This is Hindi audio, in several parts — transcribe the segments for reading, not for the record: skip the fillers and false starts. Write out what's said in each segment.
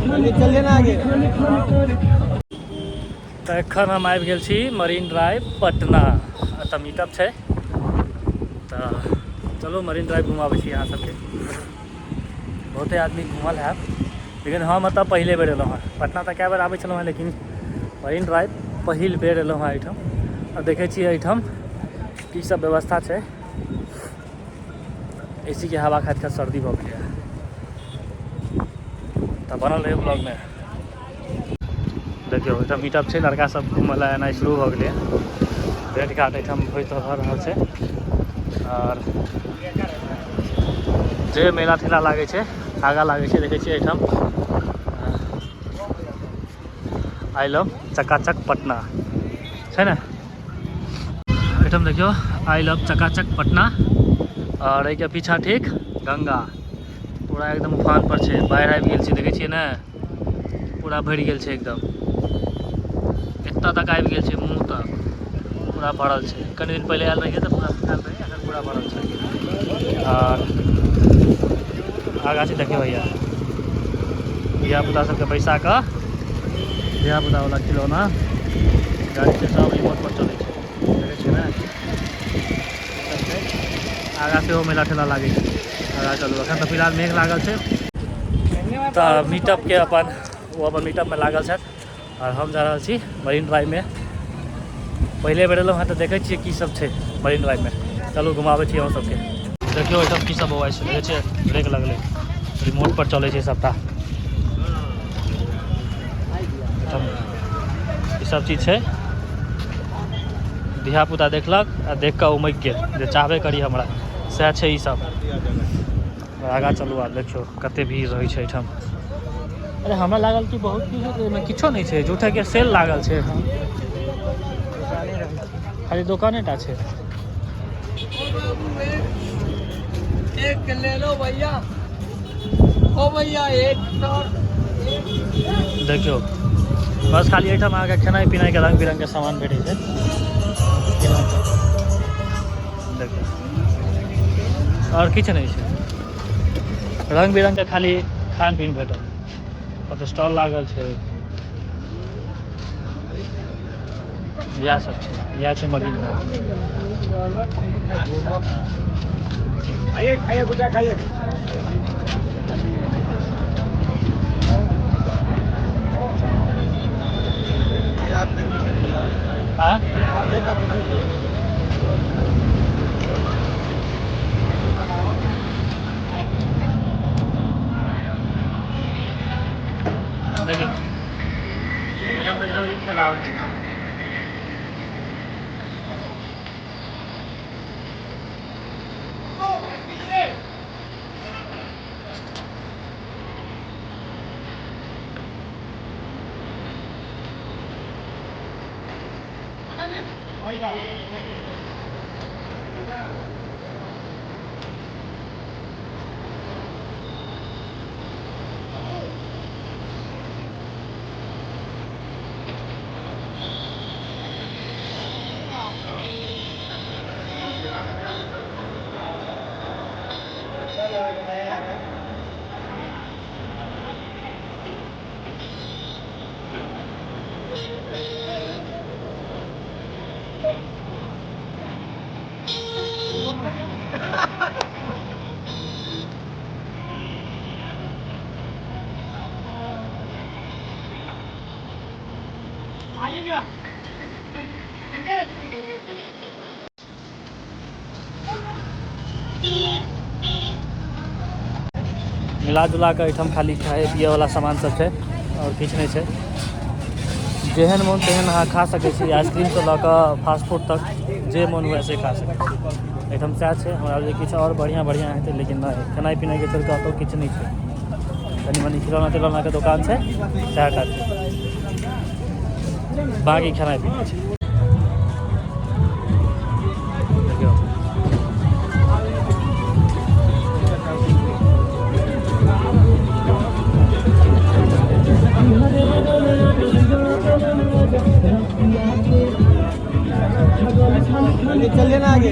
चलिए ना आगे। तो एखन हम आबि गेल छी मरीन ड्राइव पटना। एतऽ मीटअप छै, तो चलो मरीन ड्राइव घुमाबै छी अहाँ सबके। बहुते आदमी घूमल हैब, लेकिन हम एतऽ पहले बेर एलहुँ हँ। पटना तऽ कए बेर आबै छलहुँ हँ, लेकिन मरीन ड्राइव पहिल बेर एलहुँ हँ एहिठाम। और देखै छियै एहिठाम की सब व्यवस्था छै। एसी के हवा खाइत खाइत सर्दी भऽ गेलै है, तऽ बनल रहै ब्लॉगमे। देखियौ एहिठाम मीटअप छै, लड़का सब घूमय लए एनाइ शुरू भऽ गेलै। भेट घाट एहिठाम होइत भऽ रहल छै। और जे मेला ठेला लागै छै आगाँ लागै छै, देखै छियै एहिठाम आई लव चकाचक पटना छै ने। एहिठाम देखियो आई लव चकाचक पटना। और एहिके पीछा ठीक गंगा पूरा एकदम उफान पर छै। बाढ़ि आबि गेल छै, देखै छियै ने, पूरा भरि गेल छै एकदम। एतऽ तक आबि गेल छै, मुँह तक पूरा भरल छै। कनि दिन पहिले आयल रहियै तऽ पूरा सुखायल रहै, एखन पूरा भरल छै। और आगाँ छै देखियौ भैया, धियापुता सबके बैसा कऽ, धियापुतावला खिलौना गाड़ी छै, सब रिमोट पर चलै छै, देखै छियै ने। आगाँ सेहो मेला ठेला लागै छै। आगाँ चलू, एखन तऽ फिलहाल मेघ लागल छै। तऽ मीटअपके अपन ओ अपन मीटअपमे लागल छथि, और हम जा रहल छी मरीन ड्राइवमे। पहिले बेर एलहुँ हँ तऽ देखै छियै की सब छै मरीन ड्राइवमे। चलू घुमाबै छी अहाँ सबके। देखियौ एहिठाम की सब बौआइ छै, देखै छियै ब्रेक लगलै, रिमोट पर चलै छै सबटा। ई सब चीज छै, धियापुता देखलक आ देख कऽ उमैक गेल जे चाहबे करी हमरा, सएह छै ई सब। आगाँ चलू, आब देखियौ कते भीड़ रहै छै एहिठाम। अरे हमरा लागल कि बहुत किछो नहि छै, झूठेके सेल लागल छै। खाली दुकाने टा छै। एक ले लो भैया, ओ भैया एक। देखियो बस खाली एहिठाम अहाँके खेनाइ पिनाइके रङ्ग बिरङ्गके सामान भेटै छै। देखियौ और किछु नहि छै, रङ्ग बिरङ्गके खाली खान पीन भेटत। ओतऽ स्टॉल लागल छै, इएह सब छै, इएह छै मरीन ड्राइव। खाइए खाइए गुड्डा खाइए। हाँ देखियो मिला जुला कऽ एहिठाम खाली खाए पिएवला सामान सब छै, और किछु नहि छै। जेहन मोन तेहन अहाँ खा सकै छी, आइसक्रीमसँ लऽ कऽ फास्ट फूड तक जे मोन हुए से खा सकै छी। एहिठाम सएह छै, हमरा जे किछु और बढ़िआँ बढ़िआँ हेतै, लेकिन नहि, खेनाइ पिनाइके छोड़ि कऽ कतहु किछु नहि छै। कनि मनि खिलौना तिलौनाके दोकान छै, सएह टा छै, बाकी खेनाइ पिनाइ छै। देखियौ चलिए ना आगे।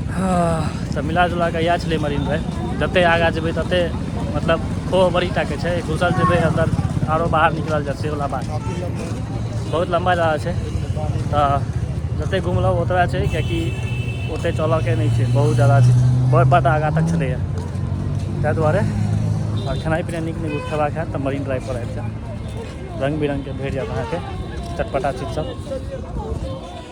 हाँ, तऽ मिला जुला कऽ इएह छलै मरीन ड्राइव। जतेक आगाँ जेबै ततेक मतलब खो बड़ी टाके छै घुसल जेबै अंदर आरो बाहर निकलल जाइ से वाला बात बहुत लम्बा जगह छै तऽ जतेक घुमलहुँ ओतबा छै किएकि ओतेक चलऽके नहि छै बहुत ज्यादा छै बहुत बड़ा आगाँ तक छलैए ताहि दुआरे आओर खेनाइ पिनाइ नीक नीक खेबाक हैत तऽ मरीन ड्राइव पर आबि जायब रङ्ग बिरङ्गके भेट जायत अहाँके चटपटा चीज सब